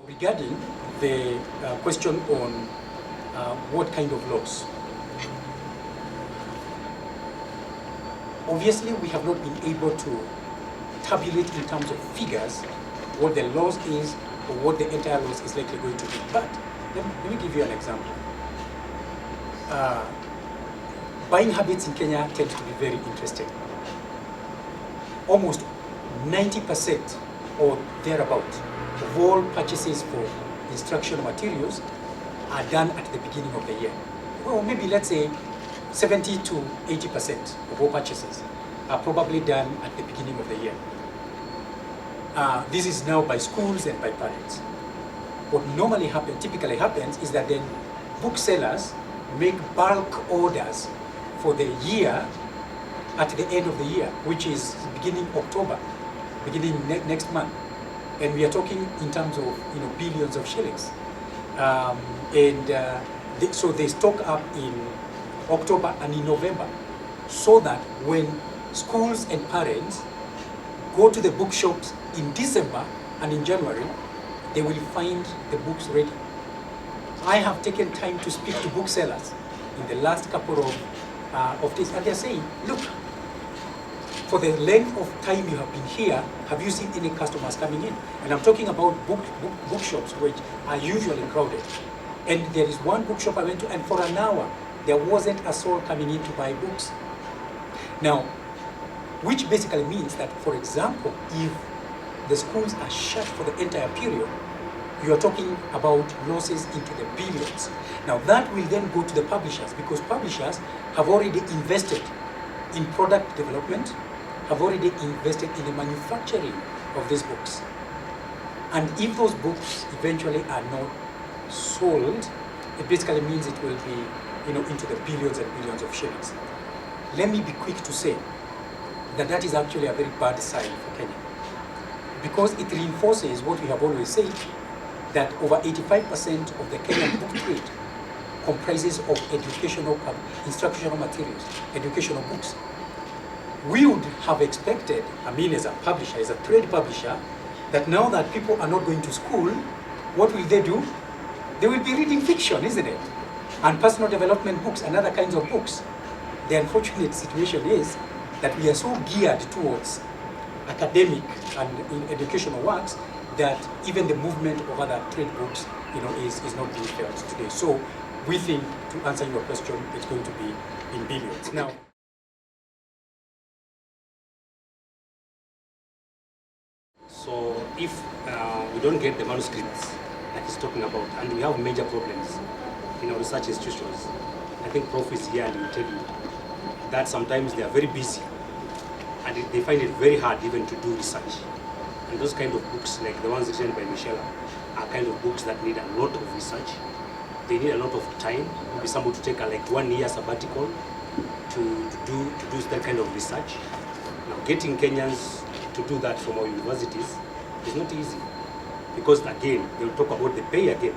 Regarding the question on what kind of laws, obviously we have not been able to tabulate in terms of figures what the laws is or what the entire laws is likely going to be. But let me give you an example. Buying habits in Kenya tend to be very interesting. Almost 90% or thereabout of all purchases for instructional materials are done at the beginning of the year. Well, maybe let's say 70 to 80% of all purchases are probably done at the beginning of the year. This is now by schools and by parents. What typically happens is that then booksellers make bulk orders for the year at the end of the year, which is beginning October, beginning next month. And we are talking in terms of billions of shillings. So they stock up in October and in November, so that when schools and parents go to the bookshops in December and in January, they will find the books ready. I have taken time to speak to booksellers in the last couple of days, and they're saying, look, for the length of time you have been here, have you seen any customers coming in? And I'm talking about bookshops which are usually crowded. And there is one bookshop I went to, and for an hour, there wasn't a soul coming in to buy books. Now, which basically means that, for example, if the schools are shut for the entire period, you are talking about losses into the billions. Now, that will then go to the publishers, because publishers have already invested in product development, have already invested in the manufacturing of these books. And if those books eventually are not sold, it basically means it will be into the billions and billions of shillings. Let me be quick to say that that is actually a very bad sign for Kenya, because it reinforces what we have always said, that over 85% of the Kenyan book trade comprises of instructional materials, educational books. We would have expected, as a publisher, as a trade publisher, that now that people are not going to school, what will they do? They will be reading fiction, isn't it? And personal development books and other kinds of books. The unfortunate situation is that we are so geared towards academic and educational works that even the movement of other trade books, is not being felt today. So we think, to answer your question, it's going to be in billions. Now, so if we don't get the manuscripts that he's talking about, and we have major problems in our research institutions, I think Prof is here and will tell you that sometimes they are very busy and they find it very hard even to do research. And those kind of books, like the ones written by Michelle, are kind of books that need a lot of research. They need a lot of time. Maybe someone to take a 1 year sabbatical to do that kind of research. Now, getting Kenyans to do that from our universities is not easy, because again, they'll talk about the pay again,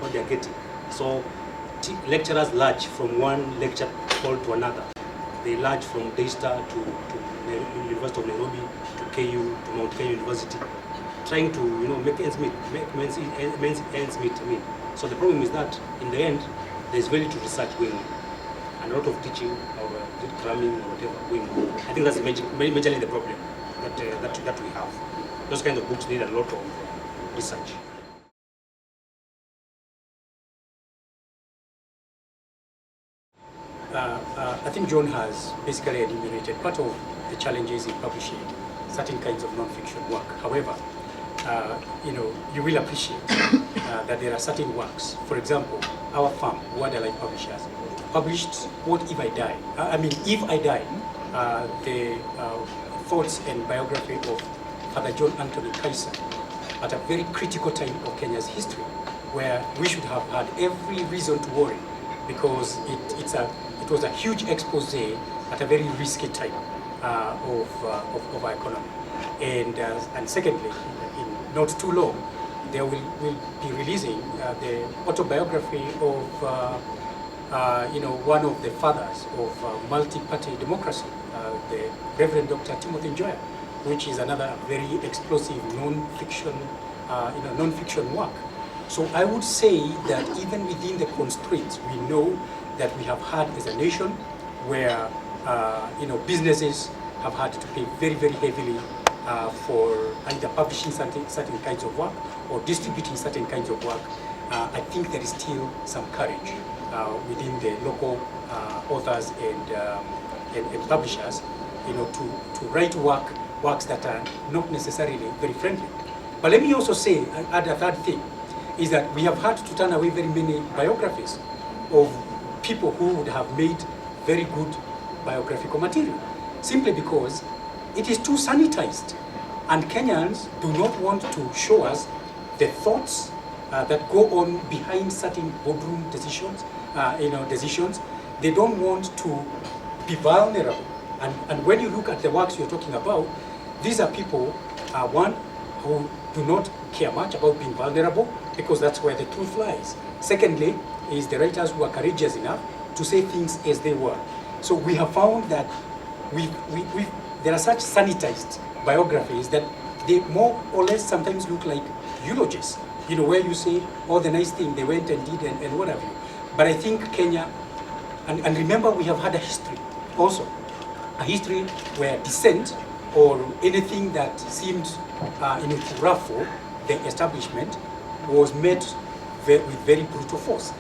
what they're getting. So lecturers lurch from one lecture hall to another. They lurch from Daystar to University of Nairobi, to KU, to Mount Kenya University, trying to make ends meet, So the problem is that in the end, there's very little research going on, and a lot of teaching or cramming or whatever going on. I think that's majorly the problem that we have. Those kind of books need a lot of research. I think John has basically enumerated part of the challenges in publishing certain kinds of non-fiction work. However, you will appreciate that there are certain works. For example, our firm, Wordalike Publishers, published What If I Die? If I Die, the thoughts and biography of Father John Anthony Kaiser, at a very critical time of Kenya's history, where we should have had every reason to worry, because it was a huge expose at a very risky time of our economy. And secondly, in not too long, they will be releasing the autobiography of one of the fathers of multi-party democracy, the Reverend Dr. Timothy Njoya, which is another very explosive non-fiction work. So I would say that even within the constraints, we know that we have had as a nation where businesses have had to pay very, very heavily for either publishing certain kinds of work or distributing certain kinds of work. I think there is still some courage within the local authors and publishers, to write works that are not necessarily very friendly. But let me also say, add a third thing, is that we have had to turn away very many biographies of people who would have made very good biographical material, simply because it is too sanitized. And Kenyans do not want to show us the thoughts that go on behind certain boardroom decisions. They don't want to be vulnerable. And when you look at the works you're talking about, these are people, one, who do not care much about being vulnerable, because that's where the truth lies. Secondly, is the writers who are courageous enough to say things as they were. So we have found that there are such sanitized biographies that they more or less sometimes look like eulogies, where you say all the nice things they went and did and what have you. But I think Kenya, and remember, we have had a history also, a history where dissent or anything that seemed to ruffle the establishment was met with very brutal force.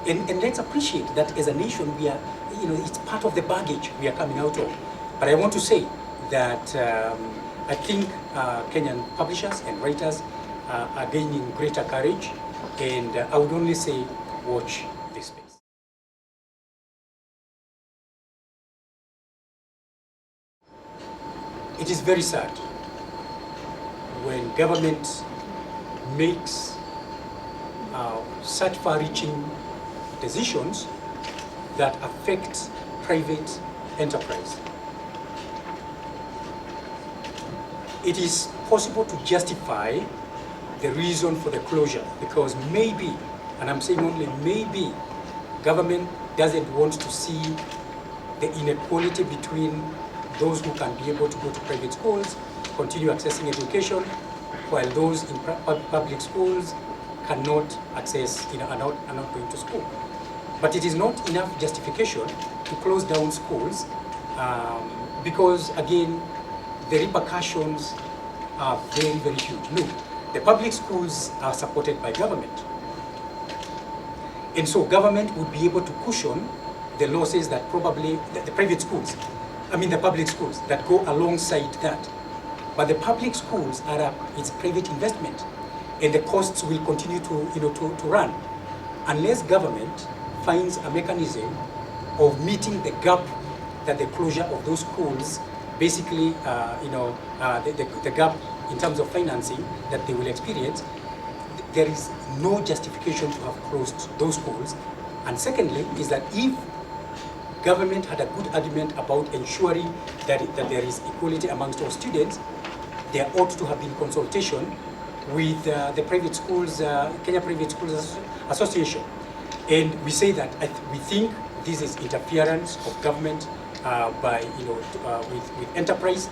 And let's appreciate that as a nation, we are, it's part of the baggage we are coming out of. But I want to say that I think Kenyan publishers and writers are gaining greater courage, and I would only say, watch this space. It is very sad when government makes such far-reaching decisions that affect private enterprise. It is possible to justify the reason for the closure because maybe, and I'm saying only maybe, government doesn't want to see the inequality between those who can be able to go to private schools, continue accessing education, while those in public schools cannot access, are not going to school. But it is not enough justification to close down schools because, again, the repercussions are very, very huge. Look, the public schools are supported by government. And so government would be able to cushion the losses that probably the private schools, the public schools that go alongside that. But the public schools it's private investment, and the costs will continue to run unless government finds a mechanism of meeting the gap that the closure of those schools basically, the gap in terms of financing that they will experience. There is no justification to have closed those schools. And secondly, is that if government had a good argument about ensuring that there is equality amongst all students, there ought to have been consultation with the private schools, Kenya Private Schools Association. And we say that we think this is interference of government with enterprise,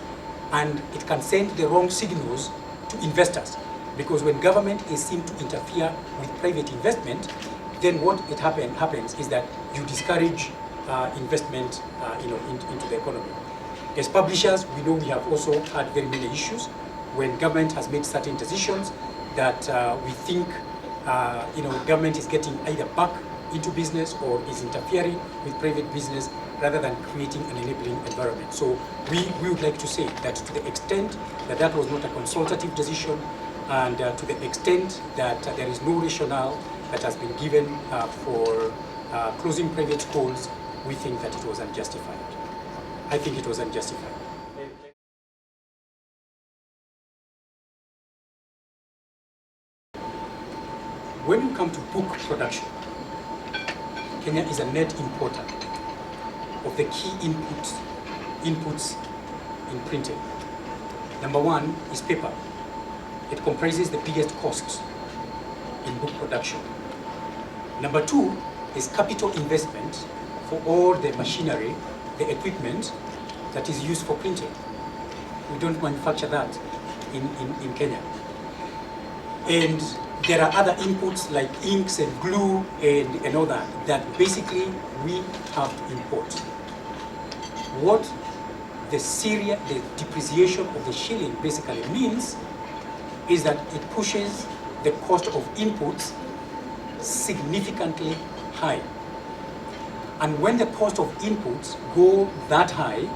and it can send the wrong signals to investors. Because when government is seen to interfere with private investment, then what happens is that you discourage investment into the economy. As publishers, we know we have also had very many issues when government has made certain decisions that we think government is getting either back into business or is interfering with private business rather than creating an enabling environment. So we would like to say that to the extent that that was not a consultative decision, and to the extent that there is no rationale that has been given for closing private schools, we think that it was unjustified. I think it was unjustified. When you come to book production, Kenya is a net importer of the key inputs in printing. Number one is paper. It comprises the biggest costs in book production. Number two is capital investment for all the machinery, the equipment that is used for printing. We don't manufacture that in Kenya. And there are other inputs like inks and glue and all that basically we have to import. What the depreciation of the shilling basically means is that it pushes the cost of inputs significantly high. And when the cost of inputs go that high,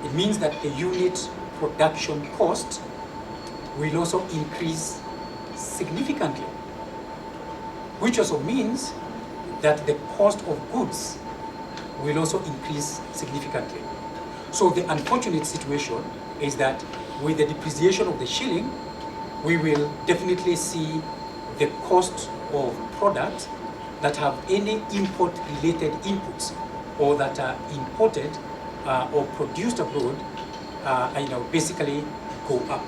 it means that the unit production cost will also increase significantly, which also means that the cost of goods will also increase significantly. So the unfortunate situation is that with the depreciation of the shilling, we will definitely see the cost of products that have any import-related inputs or that are imported or produced abroad, basically go up.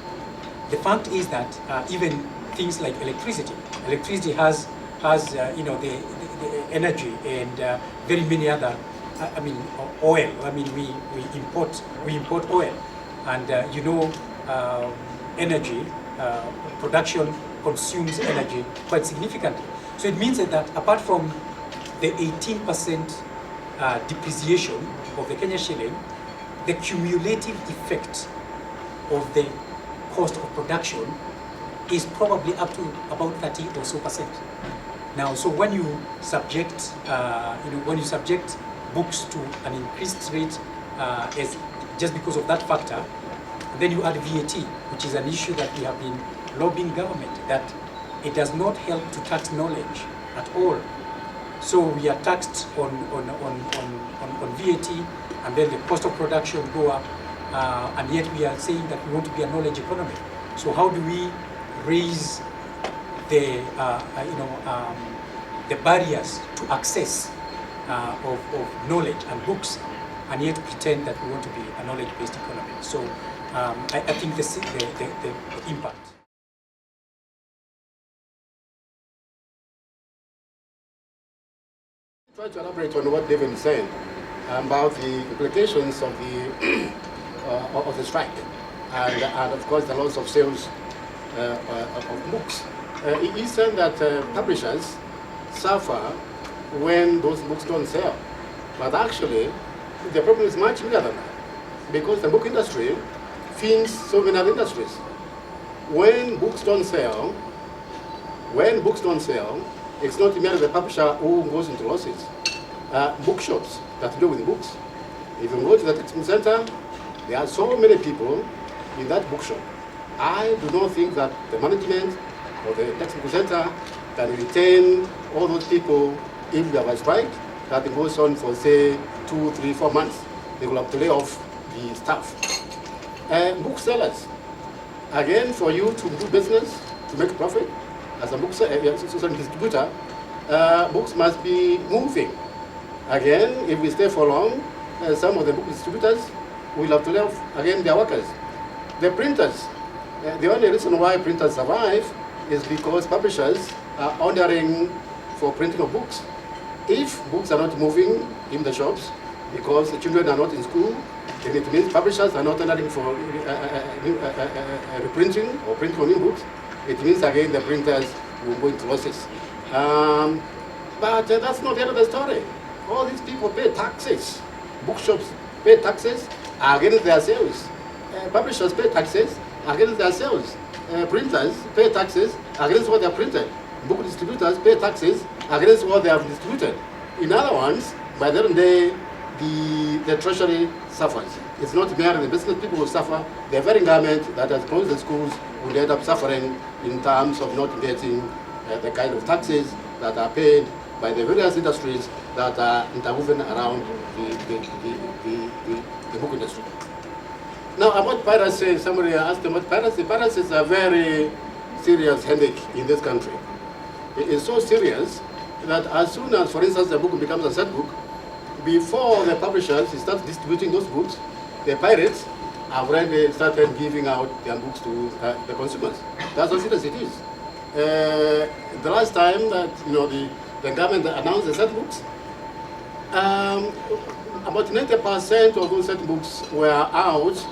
The fact is that even things like electricity has the energy and very many other. Oil. We import oil, and energy production consumes energy quite significantly. So it means that apart from the 18% depreciation of the Kenya shilling, the cumulative effect of the cost of production is probably up to about 30 or so percent. Now, so when you subject, books to an increased rate as just because of that factor, then you add VAT, which is an issue that we have been lobbying government, that it does not help to tax knowledge at all. So we are taxed on VAT, and then the cost of production go up, and yet we are saying that we want to be a knowledge economy. So how do we raise the barriers to access of knowledge and books, and yet pretend that we want to be a knowledge-based economy? So I think the impact. Try to elaborate on what David is saying about the implications of the strike, and of course the loss of sales of books. He said that publishers suffer when those books don't sell, but actually the problem is much bigger than that, because the book industry feeds so many other industries. When books don't sell, it's not merely the publisher who goes into losses. Bookshops that deal with books. If you go to the textbook center, there are so many people in that bookshop. I do not think that the management of the textbook center can retain all those people if there was a strike that goes on for, say, 2, 3, 4 months. They will have to lay off the staff. Booksellers, again, for you to do business, to make profit, as a distributor, books must be moving. Again, if we stay for long, some of the book distributors will have to lay off, again, their workers. The printers, the only reason why printers survive is because publishers are ordering for printing of books. If books are not moving in the shops because the children are not in school, then it means publishers are not ordering for reprinting or printing of new books. It means, again, the printers will go into losses. But that's not the end of the story. All these people pay taxes. Bookshops pay taxes against their sales. Publishers pay taxes against their sales. Printers pay taxes against what they have printed. Book distributors pay taxes against what they have distributed. In other words, by the end of the day, the treasury suffers. It's not merely the business people who suffer. The very government that has closed the schools will end up suffering in terms of not getting the kind of taxes that are paid by the various industries that are interwoven around the book industry. Now, about piracy, somebody asked about piracy. Piracy is a very serious headache in this country. It is so serious that as soon as, for instance, the book becomes a set book, before the publishers start distributing those books, the pirates have already started giving out their books to the consumers. That's how serious it is. The last time that the government announced the set books, about 90% of those set books were out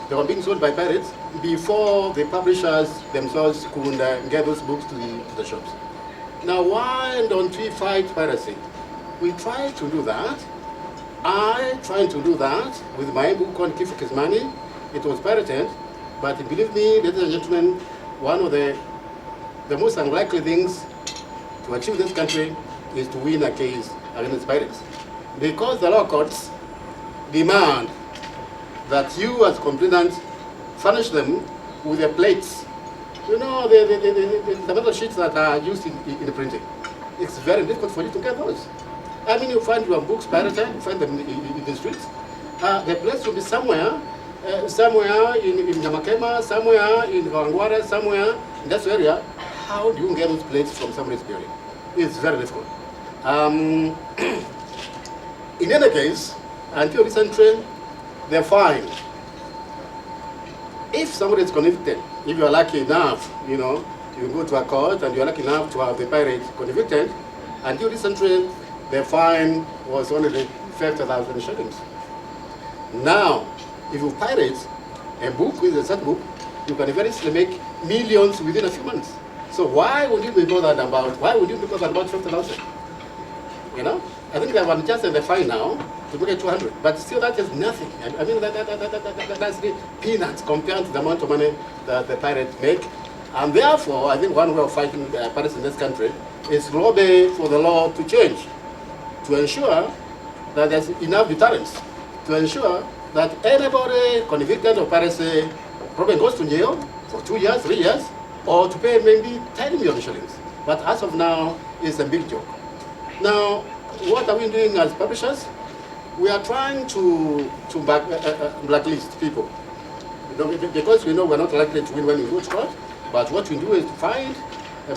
they were being sold by pirates before the publishers themselves could get those books to the shops. Now, why don't we fight piracy? We try to do that. I tried to do that with my book on Kifo Kismani. It was pirated, but believe me, ladies and gentlemen, one of the most unlikely things to achieve in this country is to win a case against pirates. Because the law courts demand that you as complainant furnish them with the plates. You know, the metal sheets that are used in the printing. It's very difficult for you to get those. I mean, you find your books pirated, you find them in the streets. The place will be somewhere in Nyamakema, somewhere in Kawangware, somewhere in that area. How do you get those plates from somebody's building? It's very difficult. In any case, until recently, they're fine. If somebody is convicted, if you're lucky enough, you know, you go to a court and you're lucky enough to have the pirate convicted, until recently, the fine was only 50,000 shillings. Now, if you pirate a book with a such book, you can very easily make millions within a few months. So why would you be bothered about 50,000? You know? I think they have adjusted the fine now to make it 200, but still that is nothing. I mean, that's the peanuts compared to the amount of money that the pirates make. And therefore, I think one way of fighting pirates in this country is lobby for the law to change, to ensure that there's enough deterrence, to ensure that anybody convicted of piracy probably goes to jail for 2 years, 3 years, or to pay maybe 10 million shillings. But as of now, it's a big joke. Now, what are we doing as publishers? We are trying to blacklist people. You know, because we know we're not likely to win when we go to court, but what we do is to find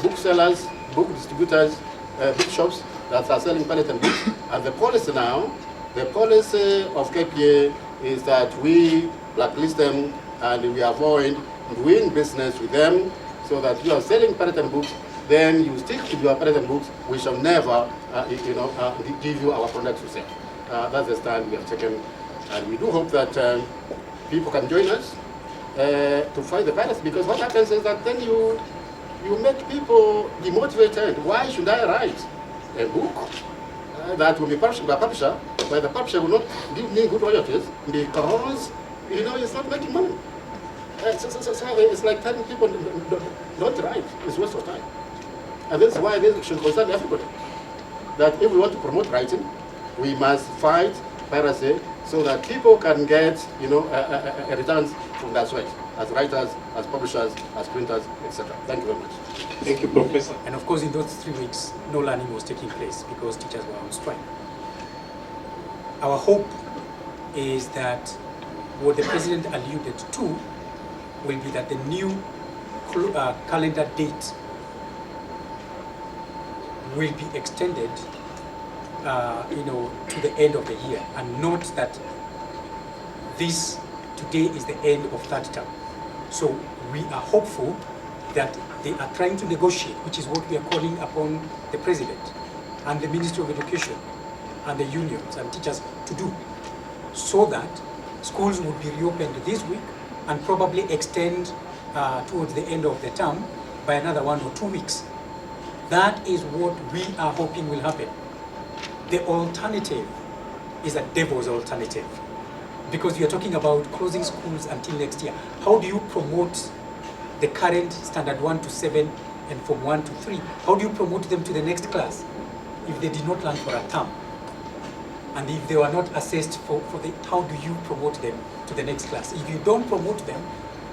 booksellers, book distributors, bookshops that are selling pirated books. And the policy now, the policy of KPA is that we blacklist them and we avoid doing business with them, so that if you are selling pirated books, then you stick to your pirated books. We shall never, give you our products to sell. That's the stand we have taken, and we do hope that people can join us to fight the piracy. Because what happens is that then you make people demotivated. Why should I write a book that will be published by a publisher, where the publisher will not give me good royalties because it's not making money? So it's like telling people don't write. It's waste of time. And that's why this should concern everybody. That if we want to promote writing, we must fight piracy so that people can get, a returns from their sweat, as writers, as publishers, as printers, etc. Thank you very much. Thank you, Professor. And of course, in those 3 weeks, no learning was taking place because teachers were on strike. Our hope is that what the president alluded to will be that the new calendar date will be extended, to the end of the year, and not that today is the end of third term. So we are hopeful that they are trying to negotiate, which is what we are calling upon the president and the Ministry of Education and the unions and teachers to do, so that schools would be reopened this week and probably extend towards the end of the term by another 1 or 2 weeks. That is what we are hoping will happen. The alternative is a devil's alternative, because we are talking about closing schools until next year. How do you promote the current standard 1 to 7 and from 1 to 3? How do you promote them to the next class if they did not learn for a term? And if they were not assessed how do you promote them to the next class? If you don't promote them,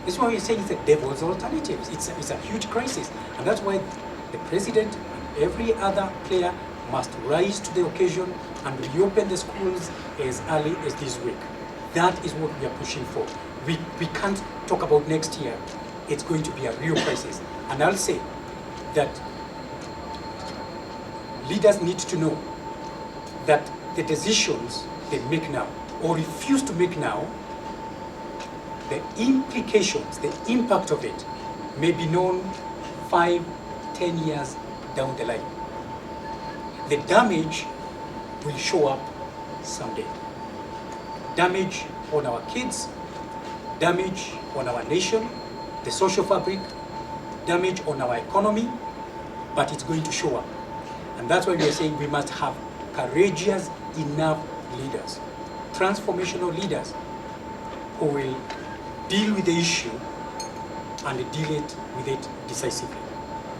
this is why we're saying it's a devil's alternative. It's a huge crisis. And that's why the president and every other player must rise to the occasion and reopen the schools as early as this week. That is what we are pushing for. We can't talk about next year. It's going to be a real crisis. And I'll say that leaders need to know that the decisions they make now or refuse to make now, the implications, the impact of it may be known 5, 10 years down the line. The damage will show up someday. Damage on our kids, damage on our nation, the social fabric, damage on our economy, but it's going to show up. And that's why we are saying we must have courageous enough leaders, transformational leaders who will deal with the issue and deal with it decisively.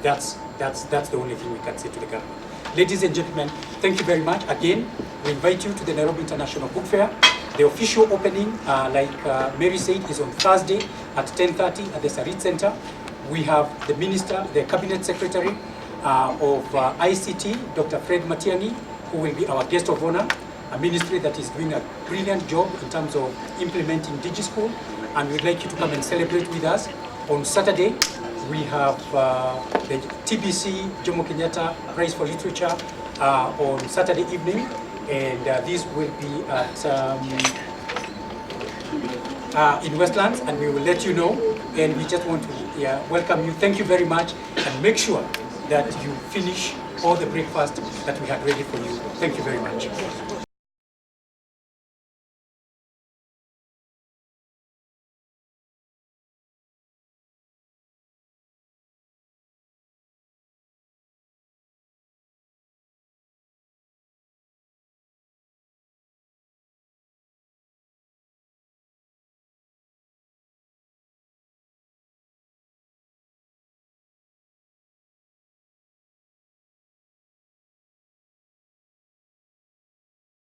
That's the only thing we can say to the government. Ladies and gentlemen, thank you very much. Again, we invite you to the Nairobi International Book Fair. The official opening, like Mary said, is on Thursday at 10:30 at the Sarit Center. We have the Minister, the Cabinet Secretary of ICT, Dr. Fred Matiang'i, who will be our guest of honor, a ministry that is doing a brilliant job in terms of implementing DigiSchool, and we'd like you to come and celebrate with us. On Saturday, we have the TBC Jomo Kenyatta Prize for Literature on Saturday evening, and this will be at in Westlands, and we will let you know. And we just want to welcome you. Thank you very much, and make sure that you finish all the breakfast that we had ready for you. Thank you very much.